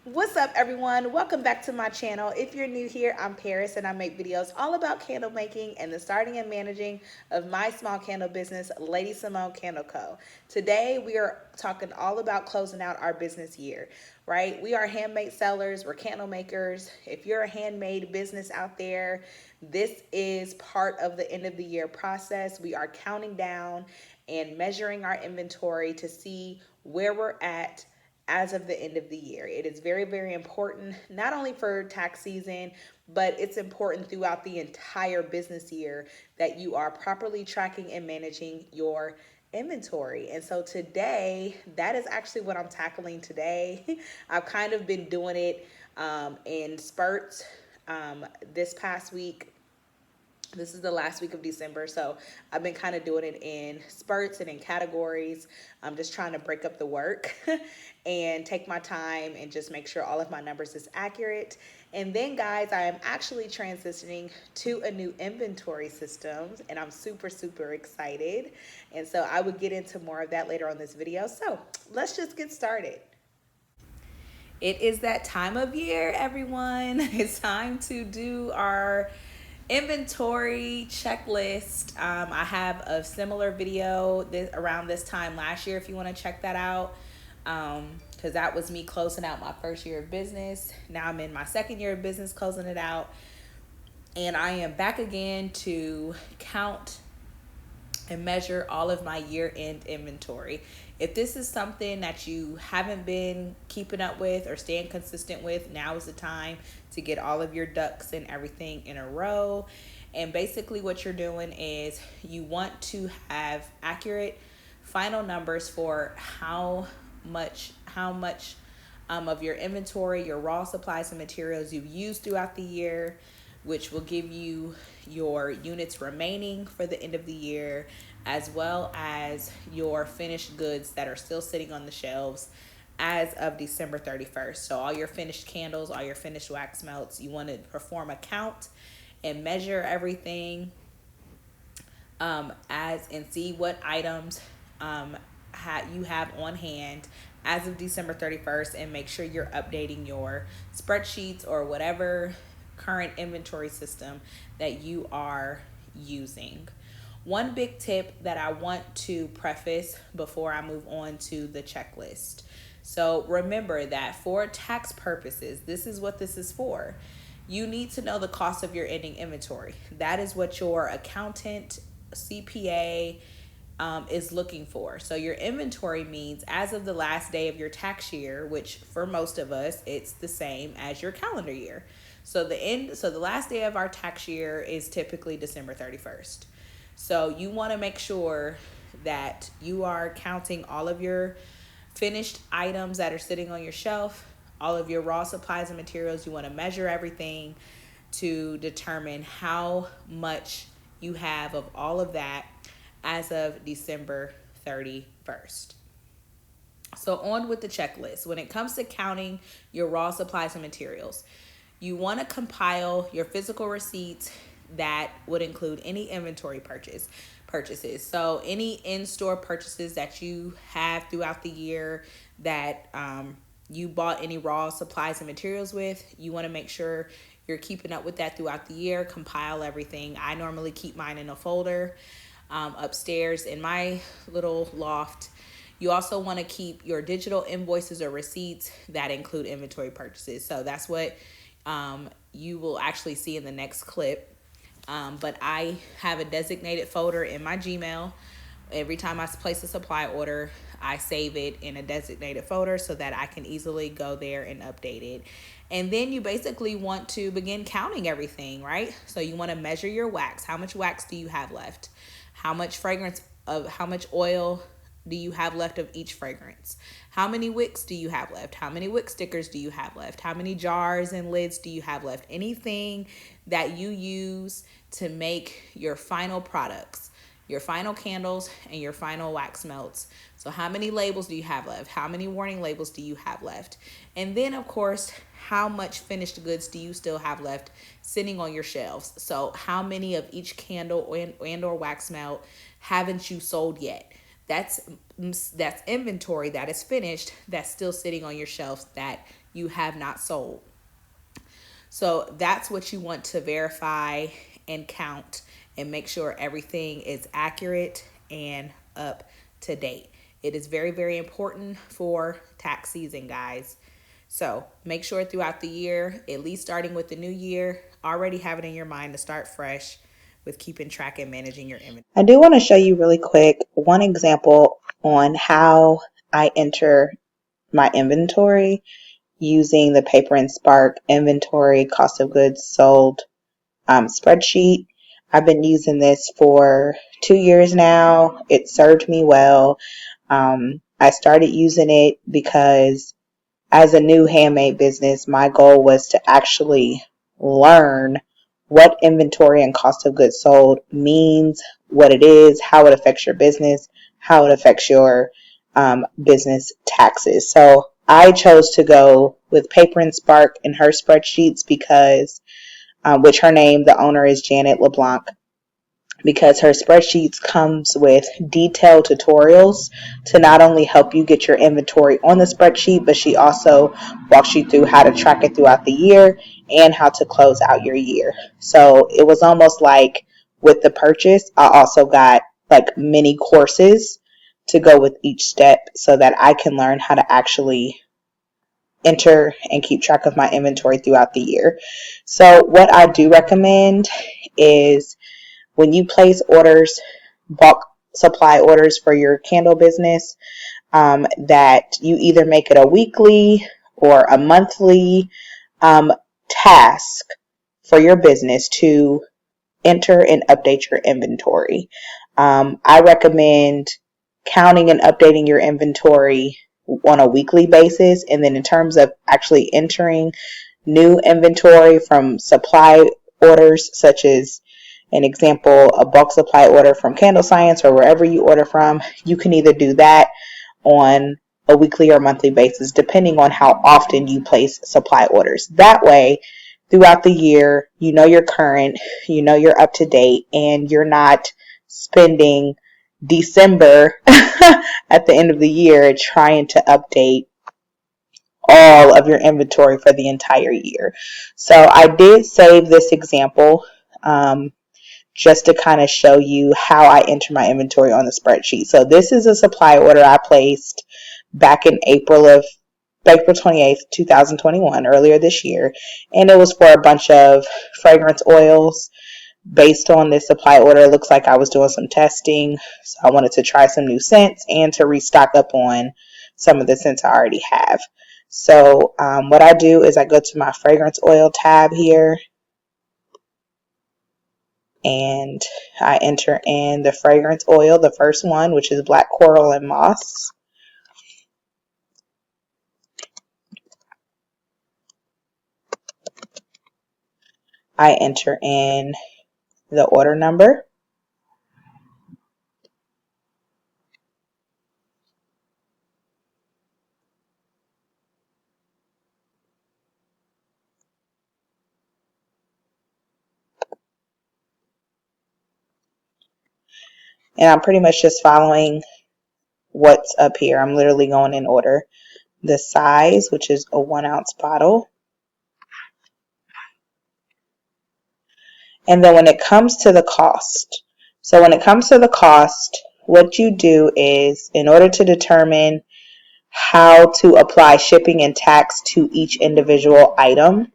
What's up, everyone? Welcome back to my channel. If you're new here, I'm Paris and I make videos all about candle making and the starting and managing of my small candle business, Lady Simone Candle Co. Today, we are talking all about closing out our business year, right? We are handmade sellers, we're candle makers. If you're a handmade business out there, this is part of the end of the year process. We are counting down and measuring our inventory to see where we're at as of the end of the year. It is very, very important, not only for tax season, but it's important throughout the entire business year that you are properly tracking and managing your inventory. And so today, that is actually what I'm tackling today. I've kind of been doing it in spurts this past week. This is the last week of December, so I've been kind of doing it in spurts and in categories. I'm just trying to break up the work and take my time and just make sure all of my numbers is accurate. And then, guys, I am actually transitioning to a new inventory system, and I'm super, super excited. And so I would get into more of that later on this video. So let's just get started. It is that time of year, everyone. It's time to do our inventory checklist. I have a similar video around this time last year if you want to check that out, because that was me closing out my first year of business. Now I'm in my second year of business closing it out, and I am back again to count and measure all of my year-end inventory. If this is something that you haven't been keeping up with or staying consistent with, now is the time to get all of your ducks and everything in a row. And basically what you're doing is you want to have accurate final numbers for how much of your inventory, your raw supplies and materials you've used throughout the year, which will give you your units remaining for the end of the year, as well as your finished goods that are still sitting on the shelves as of December 31st. So all your finished candles, all your finished wax melts, you want to perform a count and measure everything and see what items you have on hand as of December 31st, and make sure you're updating your spreadsheets or whatever current inventory system that you are using. One big tip that I want to preface before I move on to the checklist. So remember that for tax purposes, this is what this is for. You need to know the cost of your ending inventory. That is what your accountant, CPA, is looking for. So your inventory means as of the last day of your tax year, which for most of us, it's the same as your calendar year. So the last day of our tax year is typically December 31st. So you want to make sure that you are counting all of your finished items that are sitting on your shelf, all of your raw supplies and materials. You want to measure everything to determine how much you have of all of that as of December 31st. So on with the checklist. When it comes to counting your raw supplies and materials, you want to compile your physical receipts that would include any inventory purchases. So any in-store purchases that you have throughout the year that you bought any raw supplies and materials with, you want to make sure you're keeping up with that throughout the year. Compile everything. I normally keep mine in a folder upstairs in my little loft. You also want to keep your digital invoices or receipts that include inventory purchases. So that's what you will actually see in the next clip. But I have a designated folder in my Gmail. Every time I place a supply order, I save it in a designated folder so that I can easily go there and update it. And then you basically want to begin counting everything, right? So you want to measure your wax. How much wax do you have left? How much oil do you have left of each fragrance? How many wicks do you have left? How many wick stickers do you have left? How many jars and lids do you have left? Anything that you use to make your final products, your final candles and your final wax melts. So how many labels do you have left? How many warning labels do you have left? And then, of course, how much finished goods do you still have left sitting on your shelves? So how many of each candle and or wax melt haven't you sold yet? That's inventory that is finished, that's still sitting on your shelves that you have not sold. So that's what you want to verify and count and make sure everything is accurate and up to date. It is very, very important for tax season, guys. So make sure throughout the year, at least starting with the new year, already have it in your mind to start fresh with keeping track and managing your inventory. I do want to show you really quick one example on how I enter my inventory using the Paper and Spark inventory cost of goods sold spreadsheet. I've been using this for 2 years now. It served me well. I started using it because as a new handmade business, my goal was to actually learn what inventory and cost of goods sold means, what it is, how it affects your business, how it affects your business taxes. So I chose to go with Paper and Spark in her spreadsheets because, which her name, the owner is Janet LeBlanc, because her spreadsheets comes with detailed tutorials to not only help you get your inventory on the spreadsheet, but she also walks you through how to track it throughout the year and how to close out your year. So it was almost like with the purchase, I also got like mini courses to go with each step so that I can learn how to actually enter and keep track of my inventory throughout the year. So what I do recommend is when you place orders, bulk supply orders for your candle business, that you either make it a weekly or a monthly task for your business to enter and update your inventory. I recommend counting and updating your inventory on a weekly basis. And then in terms of actually entering new inventory from supply orders, such as an example, a bulk supply order from Candle Science or wherever you order from, you can either do that on a weekly or monthly basis, depending on how often you place supply orders. That way, throughout the year, you know you're current, you know you're up to date, and you're not spending December at the end of the year trying to update all of your inventory for the entire year. So I did save this example just to kind of show you how I enter my inventory on the spreadsheet. So this is a supply order I placed back in April 28th, 2021, earlier this year. And it was for a bunch of fragrance oils. Based on this supply order, it looks like I was doing some testing. So I wanted to try some new scents and to restock up on some of the scents I already have. So what I do is I go to my fragrance oil tab here, and I enter in the fragrance oil, the first one, which is black coral and moss. I enter in the order number. And I'm pretty much just following what's up here. I'm literally going in order. The size, which is a 1 ounce bottle. And then when it comes to the cost, so when it comes to the cost, what you do is, in order to determine how to apply shipping and tax to each individual item,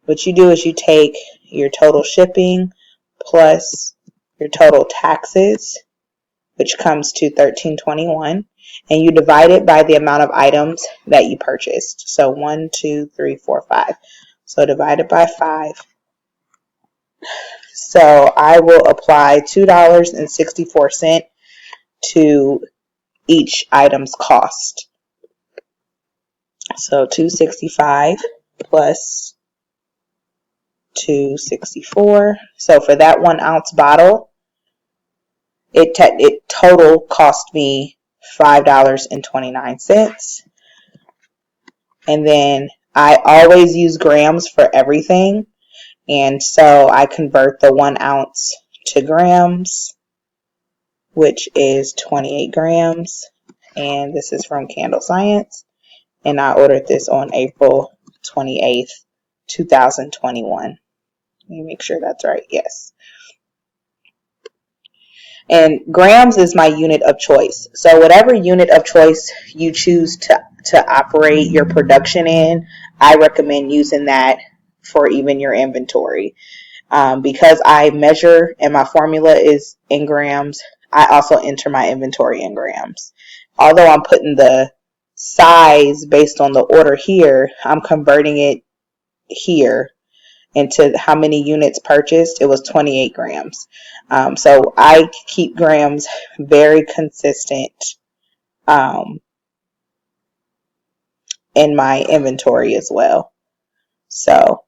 what you do is you take your total shipping plus your total taxes, which comes to $13.21, and you divide it by the amount of items that you purchased. So 1, 2, 3, 4, 5. So divide it by 5. So I will apply $2.64 to each item's cost. So $2.65 plus $2.64. So for that 1 ounce bottle, it total cost me $5.29. And then I always use grams for everything. And so I convert the 1 ounce to grams, which is 28 grams. And this is from Candle Science. And I ordered this on April 28th, 2021. Let me make sure that's right. Yes. And grams is my unit of choice. So whatever unit of choice you choose to operate your production in, I recommend using that for even your inventory. Because I measure and my formula is in grams, I also enter my inventory in grams. Although I'm putting the size based on the order here, I'm converting it here into how many units purchased. It was 28 grams. So I keep grams very consistent in my inventory as well. So,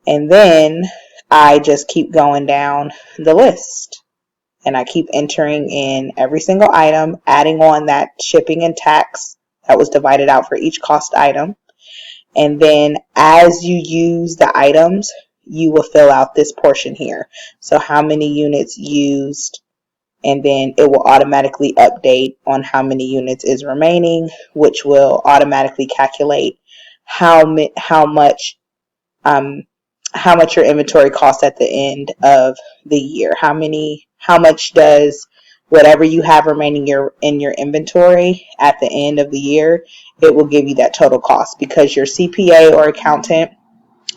and then I just keep going down the list. And I keep entering in every single item, adding on that shipping and tax that was divided out for each cost item. And then as you use the items, you will fill out this portion here. So how many units used, and then it will automatically update on how many units is remaining, which will automatically calculate how much your inventory costs at the end of the year. How much does whatever you have remaining in your inventory at the end of the year, it will give you that total cost, because your CPA or accountant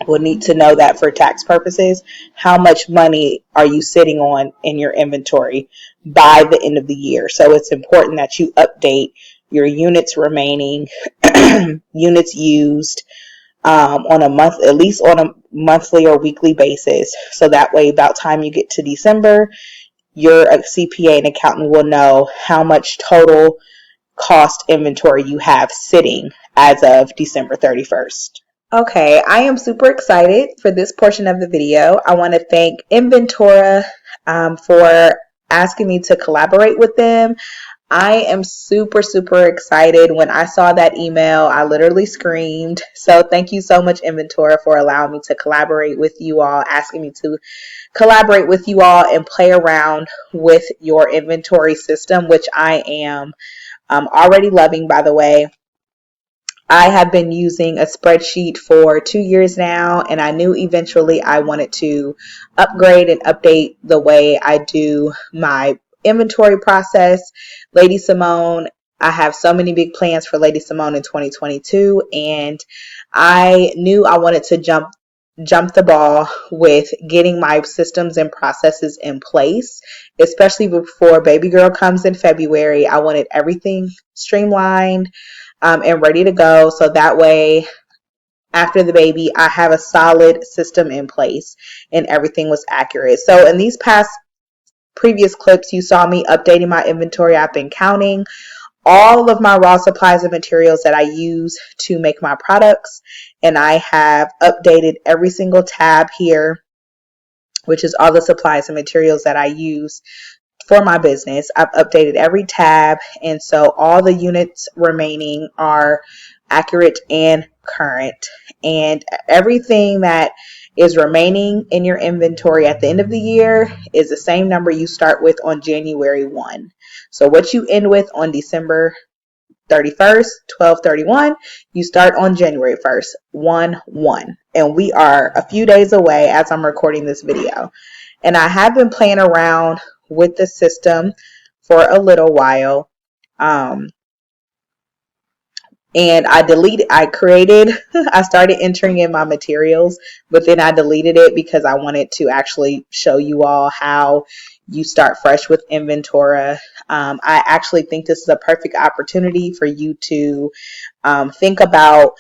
will need to know that for tax purposes. How much money are you sitting on in your inventory by the end of the year? So it's important that you update your units remaining, units used, at least on a monthly or weekly basis. So that way, about time you get to December, your CPA and accountant will know how much total cost inventory you have sitting as of December 31st. Okay, I am super excited for this portion of the video. I want to thank Inventora for asking me to collaborate with them. I am super, super excited. When I saw that email, I literally screamed. So thank you so much, Inventora, for allowing me to collaborate with you all, asking me to collaborate with you all and play around with your inventory system, which I am already loving, by the way. I have been using a spreadsheet for 2 years now, and I knew eventually I wanted to upgrade and update the way I do my inventory process. Lady Simone, I have so many big plans for Lady Simone in 2022, and I knew I wanted to jump the ball with getting my systems and processes in place, especially before baby girl comes in February. I wanted everything streamlined and ready to go, so that way after the baby I have a solid system in place and everything was accurate. So in these previous clips, you saw me updating my inventory. I've been counting all of my raw supplies and materials that I use to make my products, and I have updated every single tab here, which is all the supplies and materials that I use for my business. I've updated every tab, and so all the units remaining are accurate and current, and everything that is remaining in your inventory at the end of the year is the same number you start with on January 1. So what you end with on December 31st, 12/31, you start on January 1st, 1/1. And we are a few days away as I'm recording this video. And I have been playing around with the system for a little while. And I started entering in my materials, but then I deleted it because I wanted to actually show you all how you start fresh with Inventora. I actually think this is a perfect opportunity for you to think about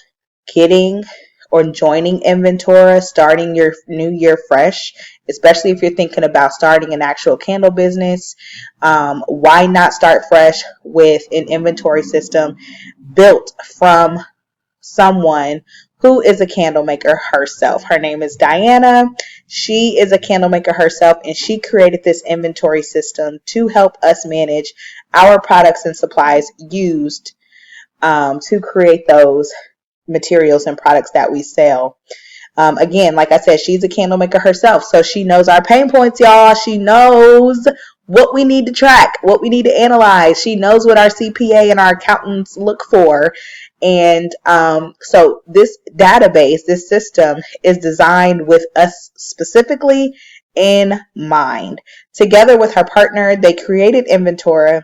getting or joining Inventora, starting your new year fresh, especially if you're thinking about starting an actual candle business. Why not start fresh with an inventory system built from someone who is a candle maker herself? Her name is Diana. She is a candle maker herself, and she created this inventory system to help us manage our products and supplies used to create those materials and products that we sell. Again, like I said, she's a candle maker herself, so she knows our pain points, y'all. She knows what we need to track, what we need to analyze. She knows what our CPA and our accountants look for. And so this database, this system is designed with us specifically in mind. Together with her partner, they created Inventora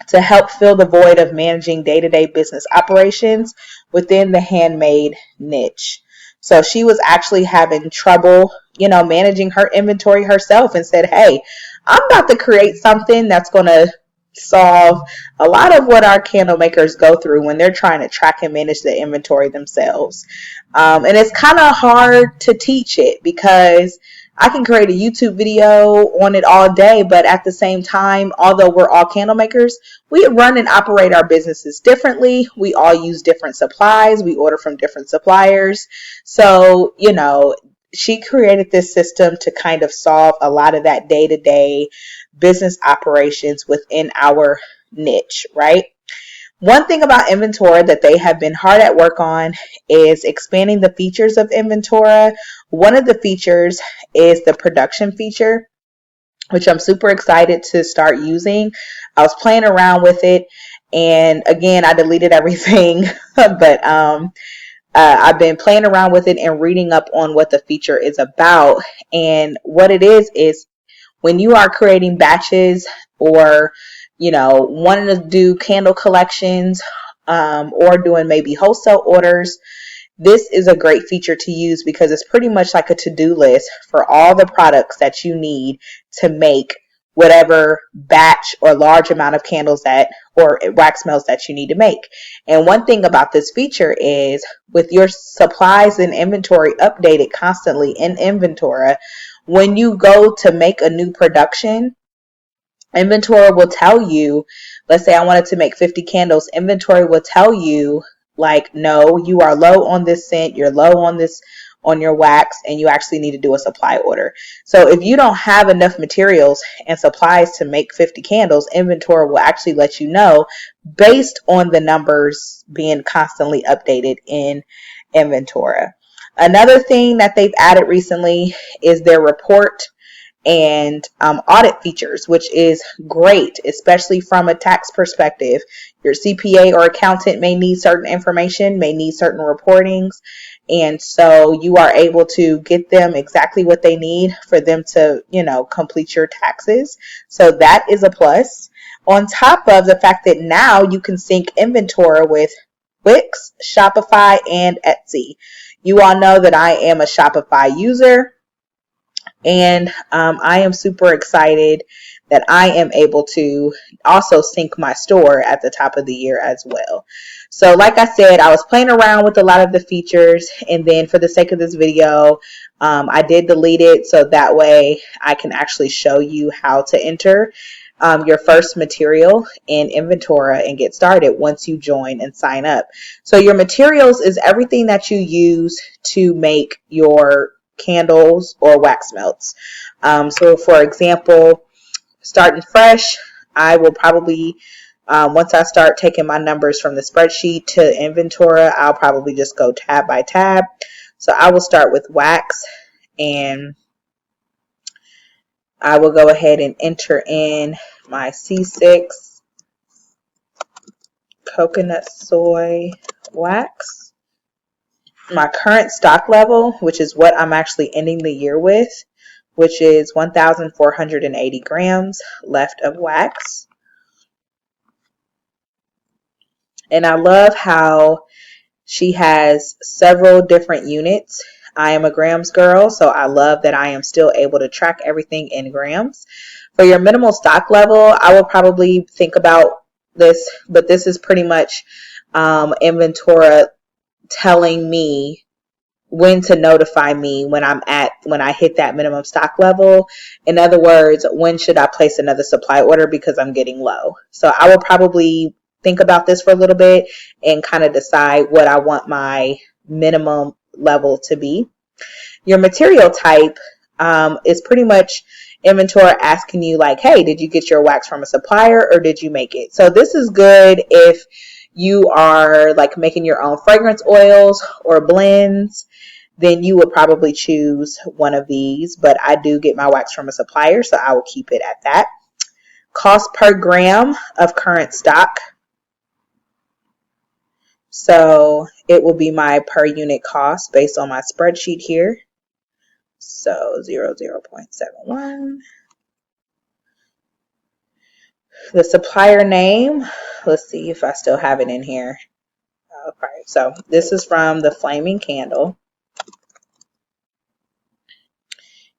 to help fill the void of managing day-to-day business operations within the handmade niche. So she was actually having trouble, managing her inventory herself, and said, hey, I'm about to create something that's going to solve a lot of what our candle makers go through when they're trying to track and manage the inventory themselves. And it's kind of hard to teach it because I can create a YouTube video on it all day, but at the same time, although we're all candle makers, we run and operate our businesses differently. We all use different supplies. We order from different suppliers. So, she created this system to kind of solve a lot of that day-to-day business operations within our niche, right? One thing about Inventora that they have been hard at work on is expanding the features of Inventora. One of the features is the production feature, which I'm super excited to start using. I was playing around with it, and again, I deleted everything, but I've been playing around with it and reading up on what the feature is about. And what it is when you are creating batches or wanting to do candle collections or doing maybe wholesale orders, this is a great feature to use because it's pretty much like a to-do list for all the products that you need to make whatever batch or large amount of candles or wax melts that you need to make. And one thing about this feature is with your supplies and inventory updated constantly in Inventora, when you go to make a new production, Inventory will tell you, let's say I wanted to make 50 candles, Inventory will tell you like, no, you are low on this scent, you're low on this, on your wax, and you actually need to do a supply order. So if you don't have enough materials and supplies to make 50 candles, Inventory will actually let you know based on the numbers being constantly updated in Inventory. Another thing that they've added recently is their report and audit features, which is great, especially from a tax perspective. Your CPA or accountant may need certain information, may need certain reportings, and so you are able to get them exactly what they need for them to, complete your taxes. So that is a plus. On top of the fact that now you can sync Inventora with Wix, Shopify, and Etsy. You all know that I am a Shopify user. And I am super excited that I am able to also sync my store at the top of the year as well. So like I said, I was playing around with a lot of the features, and then for the sake of this video, I did delete it so that way I can actually show you how to enter your first material in Inventora and get started once you join and sign up. So your materials is everything that you use to make your candles or wax melts. So for example, starting fresh, I will probably, once I start taking my numbers from the spreadsheet to Inventora, I'll probably just go tab by tab. So I will start with wax, and I will go ahead and enter in my C6 coconut soy wax. My current stock level, which is what I'm actually ending the year with, which is 1,480 grams left of wax. And I love how she has several different units. I am a grams girl, so I love that I am still able to track everything in grams. For your minimal stock level, I will probably think about this, but this is pretty much Inventora telling me when to notify me when I hit that minimum stock level. In other words, when should I place another supply order because I'm getting low. So I will probably think about this for a little bit and kind of decide what I want my minimum level to be. Your material type is pretty much Inventora asking you like, hey, did you get your wax from a supplier or did you make it? So this is good if you are like making your own fragrance oils or blends, then you would probably choose one of these. But I do get my wax from a supplier, so I will keep it at that. cost per gram of current stock. So it will be my per unit cost based on my spreadsheet here. So 0.71. The supplier name, let's see if I still have it in here. Okay, so this is from the Flaming Candle.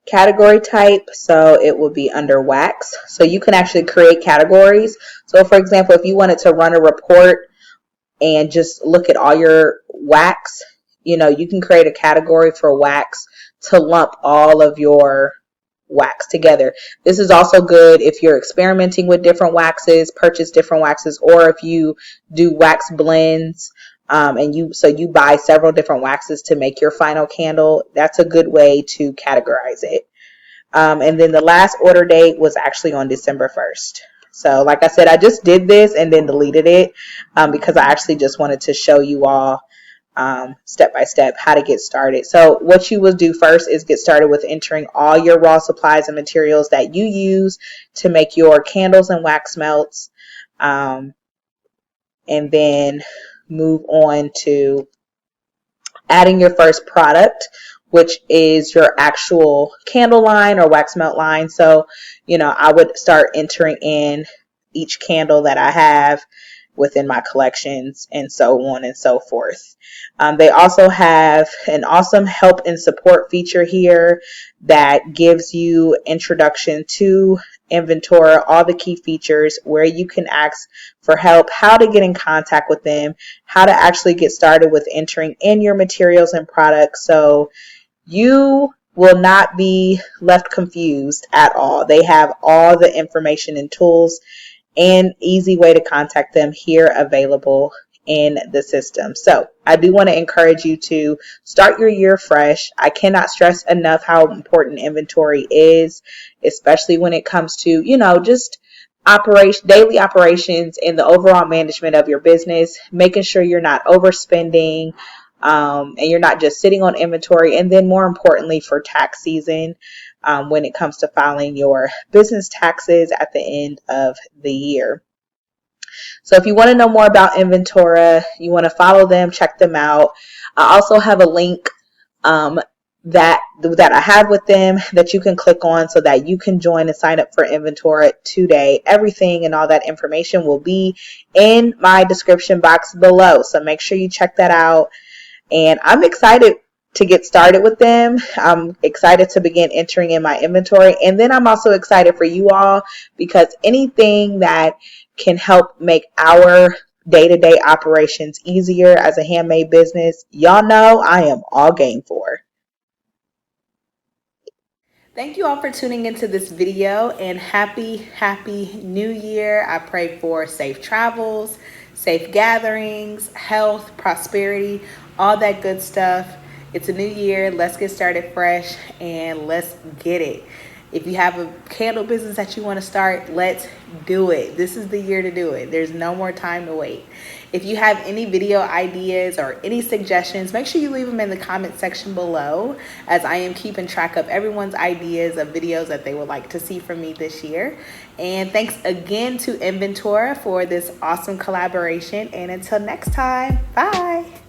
Category type, so it will be under wax. So you can actually create categories. So for example, if you wanted to run a report and just look at all your wax, you can create a category for wax to lump all of your wax together. This is also good if you're experimenting with different waxes, purchase different waxes, or if you do wax blends, and you buy several different waxes to make your final candle. That's a good way to categorize it. And then the last order date was actually on December 1st. So like I said, I just did this and then deleted it because I actually just wanted to show you all step by step how to get started. So what you will do first is get started with entering all your raw supplies and materials that you use to make your candles and wax melts, and then move on to adding your first product, which is your actual candle line or wax melt line. So I would start entering in each candle that I have within my collections and so on and so forth. They also have an awesome help and support feature here that gives you introduction to Inventor, all the key features, where you can ask for help, how to get in contact with them, how to actually get started with entering in your materials and products. So you will not be left confused at all. They have all the information and tools and easy way to contact them here available in the system. So I do want to encourage you to start your year fresh. I cannot stress enough how important inventory is, especially when it comes to, just daily operations and the overall management of your business, making sure you're not overspending, and you're not just sitting on inventory. And then more importantly, for tax season, when it comes to filing your business taxes at the end of the year. So if you want to know more about Inventora, you want to follow them, check them out. I also have a link that I have with them that you can click on so that you can join and sign up for Inventora today. Everything and all that information will be in my description box below. So make sure you check that out. And I'm excited to get started with them. I'm excited to begin entering in my inventory. And then I'm also excited for you all because anything that can help make our day-to-day operations easier as a handmade business, y'all know I am all game for. Thank you all for tuning into this video, and happy new year. I pray for safe travels, safe gatherings, health, prosperity, all that good stuff. It's a new year. Let's get started fresh and let's get it. If you have a candle business that you want to start, let's do it. This is the year to do it. There's no more time to wait. If you have any video ideas or any suggestions, make sure you leave them in the comment section below, as I am keeping track of everyone's ideas of videos that they would like to see from me this year. And thanks again to Inventora for this awesome collaboration. And until next time, bye.